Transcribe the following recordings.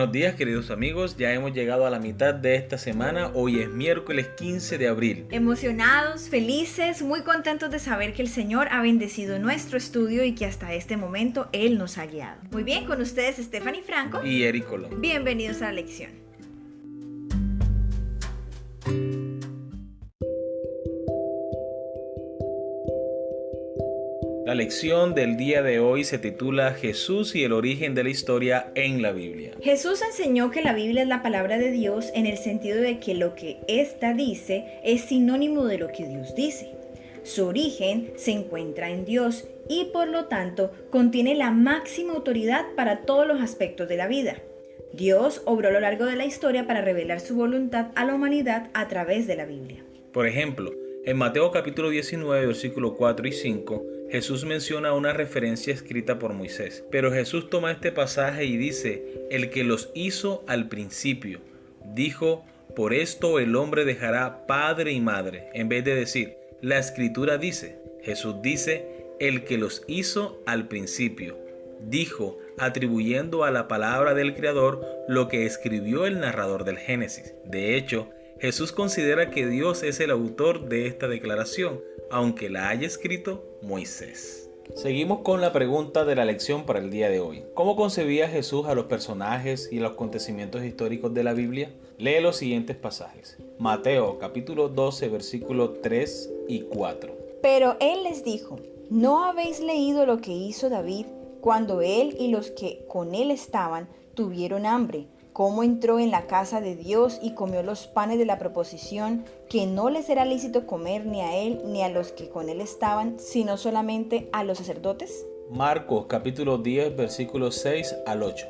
Buenos días, queridos amigos, ya hemos llegado a la mitad de esta semana. Hoy es miércoles 15 de abril. Emocionados, felices, muy contentos de saber que el Señor ha bendecido nuestro estudio y que hasta este momento Él nos ha guiado. Muy bien, con ustedes Stephanie Franco Y Eric Colón. Bienvenidos a la lección. La lección del día de hoy se titula Jesús y el origen de la historia en la Biblia. Jesús enseñó que la Biblia es la palabra de Dios en el sentido de que lo que ésta dice es sinónimo de lo que Dios dice. Su origen se encuentra en Dios y por lo tanto contiene la máxima autoridad para todos los aspectos de la vida. Dios obró a lo largo de la historia para revelar su voluntad a la humanidad a través de la Biblia. Por ejemplo, en Mateo capítulo 19, versículos 4 y 5, Jesús menciona una referencia escrita por Moisés. Pero Jesús toma este pasaje y dice, el que los hizo al principio, dijo, por esto el hombre dejará padre y madre, en vez de decir, la escritura dice. Jesús dice, el que los hizo al principio, dijo, atribuyendo a la palabra del Creador lo que escribió el narrador del Génesis. De hecho, Jesús considera que Dios es el autor de esta declaración, aunque la haya escrito Moisés. Seguimos con la pregunta de la lección para el día de hoy. ¿Cómo concebía Jesús a los personajes y los acontecimientos históricos de la Biblia? Lee los siguientes pasajes. Mateo capítulo 12, versículos 3 y 4. Pero él les dijo, ¿no habéis leído lo que hizo David cuando él y los que con él estaban tuvieron hambre? Cómo entró en la casa de Dios y comió los panes de la proposición, que no les era lícito comer ni a él ni a los que con él estaban, sino solamente a los sacerdotes. Marcos capítulo 10, versículos 6 al 8.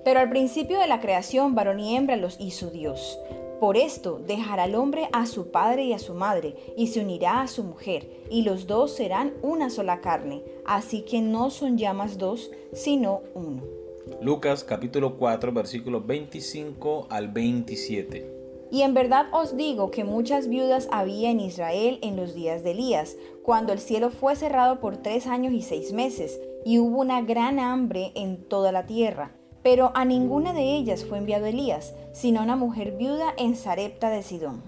Pero al principio de la creación, varón y hembra los hizo Dios. Por esto dejará el hombre a su padre y a su madre, y se unirá a su mujer, y los dos serán una sola carne. Así que no son ya más dos, sino uno. Lucas capítulo 4, versículos 25 al 27. Y en verdad os digo que muchas viudas había en Israel en los días de Elías, cuando el cielo fue cerrado por 3 años y 6 meses, y hubo una gran hambre en toda la tierra. Pero a ninguna de ellas fue enviado Elías, sino a una mujer viuda en Sarepta de Sidón.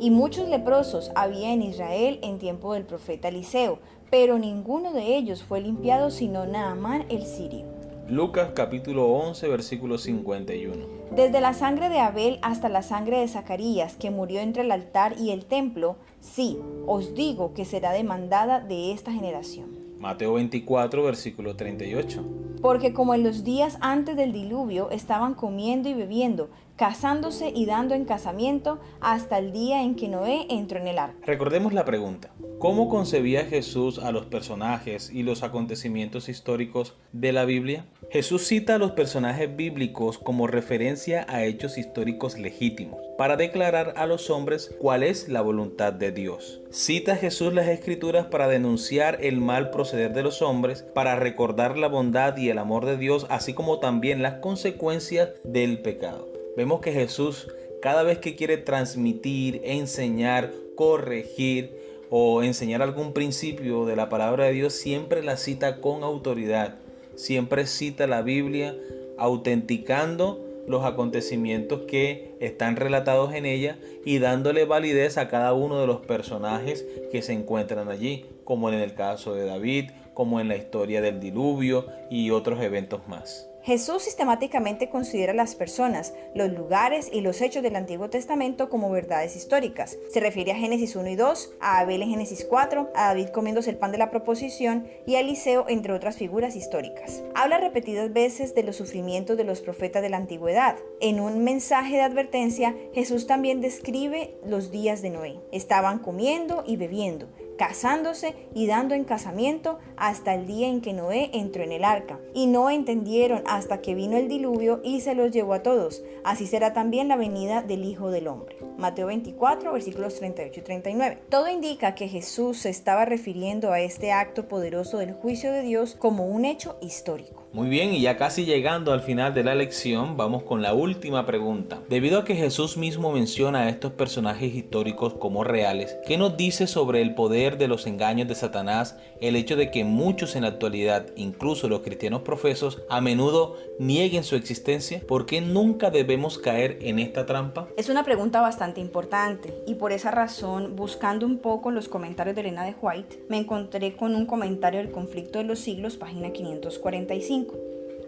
Y muchos leprosos había en Israel en tiempo del profeta Eliseo, pero ninguno de ellos fue limpiado sino Naamán el sirio. Lucas capítulo 11, versículo 51. Desde la sangre de Abel hasta la sangre de Zacarías, que murió entre el altar y el templo, sí, os digo que será demandada de esta generación. Mateo 24, versículo 38. Porque como en los días antes del diluvio estaban comiendo y bebiendo, casándose y dando en casamiento, hasta el día en que Noé entró en el arca. Recordemos la pregunta. ¿Cómo concebía Jesús a los personajes y los acontecimientos históricos de la Biblia? Jesús cita a los personajes bíblicos como referencia a hechos históricos legítimos, para declarar a los hombres cuál es la voluntad de Dios. Cita a Jesús las Escrituras para denunciar el mal proceder de los hombres, para recordar la bondad y el amor de Dios, así como también las consecuencias del pecado. Vemos que Jesús, cada vez que quiere transmitir, enseñar, corregir o enseñar algún principio de la palabra de Dios, siempre la cita con autoridad. Siempre cita la Biblia autenticando los acontecimientos que están relatados en ella y dándole validez a cada uno de los personajes que se encuentran allí, como en el caso de David, como en la historia del diluvio y otros eventos más. Jesús sistemáticamente considera a las personas, los lugares y los hechos del Antiguo Testamento como verdades históricas. Se refiere a Génesis 1 y 2, a Abel en Génesis 4, a David comiéndose el pan de la proposición y a Eliseo, entre otras figuras históricas. Habla repetidas veces de los sufrimientos de los profetas de la antigüedad. En un mensaje de advertencia, Jesús también describe los días de Noé. Estaban comiendo y bebiendo, casándose y dando en casamiento hasta el día en que Noé entró en el arca. Y no entendieron hasta que vino el diluvio y se los llevó a todos. Así será también la venida del Hijo del Hombre. Mateo 24, versículos 38 y 39. Todo indica que Jesús se estaba refiriendo a este acto poderoso del juicio de Dios como un hecho histórico. Muy bien, y ya casi llegando al final de la lección, vamos con la última pregunta. Debido a que Jesús mismo menciona a estos personajes históricos como reales, ¿qué nos dice sobre el poder de los engaños de Satanás, el hecho de que muchos en la actualidad, incluso los cristianos profesos, a menudo nieguen su existencia? ¿Por qué nunca debemos caer en esta trampa? Es una pregunta bastante importante y por esa razón, buscando un poco en los comentarios de Elena de White, me encontré con un comentario del Conflicto de los Siglos, página 545.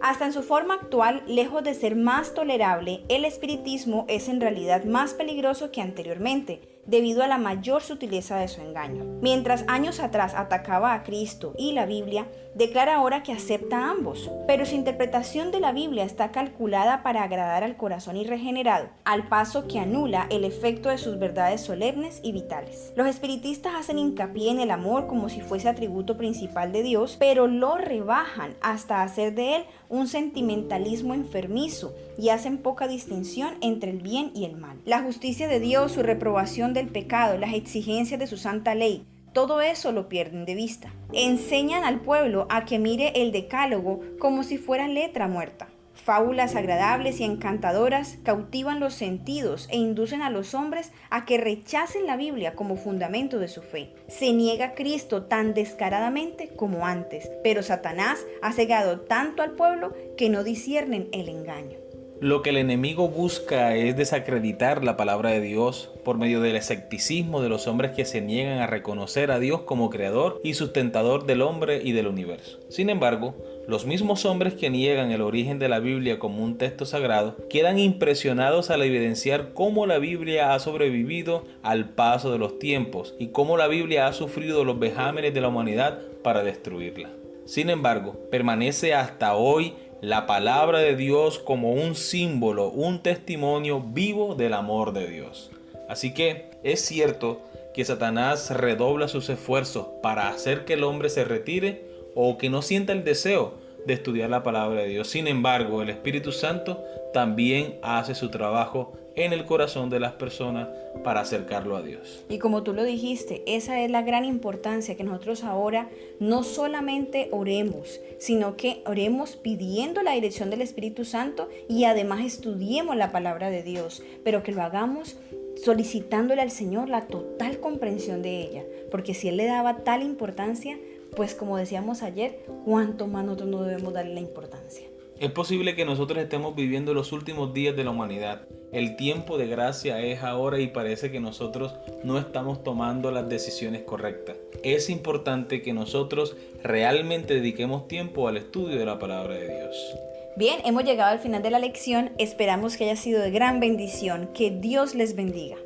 Hasta en su forma actual, lejos de ser más tolerable, el espiritismo es en realidad más peligroso que anteriormente, debido a la mayor sutileza de su engaño. Mientras años atrás atacaba a Cristo y la Biblia, declara ahora que acepta a ambos, pero su interpretación de la Biblia está calculada para agradar al corazón irregenerado, al paso que anula el efecto de sus verdades solemnes y vitales. Los espiritistas hacen hincapié en el amor como si fuese atributo principal de Dios, pero lo rebajan hasta hacer de él un sentimentalismo enfermizo y hacen poca distinción entre el bien y el mal. La justicia de Dios, su reprobación del pecado, las exigencias de su santa ley, todo eso lo pierden de vista. Enseñan al pueblo a que mire el decálogo como si fuera letra muerta. Fábulas agradables y encantadoras cautivan los sentidos e inducen a los hombres a que rechacen la Biblia como fundamento de su fe. Se niega a Cristo tan descaradamente como antes, pero Satanás ha cegado tanto al pueblo que no disciernen el engaño. Lo que el enemigo busca es desacreditar la palabra de Dios por medio del escepticismo de los hombres que se niegan a reconocer a Dios como creador y sustentador del hombre y del universo. Sin embargo, los mismos hombres que niegan el origen de la Biblia como un texto sagrado quedan impresionados al evidenciar cómo la Biblia ha sobrevivido al paso de los tiempos y cómo la Biblia ha sufrido los vejámenes de la humanidad para destruirla. Sin embargo, permanece hasta hoy la palabra de Dios como un símbolo, un testimonio vivo del amor de Dios. Así que es cierto que Satanás redobla sus esfuerzos para hacer que el hombre se retire o que no sienta el deseo de estudiar la palabra de Dios. Sin embargo, el Espíritu Santo también hace su trabajo en el corazón de las personas para acercarlo a Dios. Y como tú lo dijiste, esa es la gran importancia, que nosotros ahora no solamente oremos, sino que oremos pidiendo la dirección del Espíritu Santo y además estudiemos la palabra de Dios, pero que lo hagamos solicitándole al Señor la total comprensión de ella, porque si Él le daba tal importancia, pues como decíamos ayer, ¿cuánto más nosotros no debemos darle la importancia? Es posible que nosotros estemos viviendo los últimos días de la humanidad. El tiempo de gracia es ahora y parece que nosotros no estamos tomando las decisiones correctas. Es importante que nosotros realmente dediquemos tiempo al estudio de la palabra de Dios. Bien, hemos llegado al final de la lección. Esperamos que haya sido de gran bendición. Que Dios les bendiga.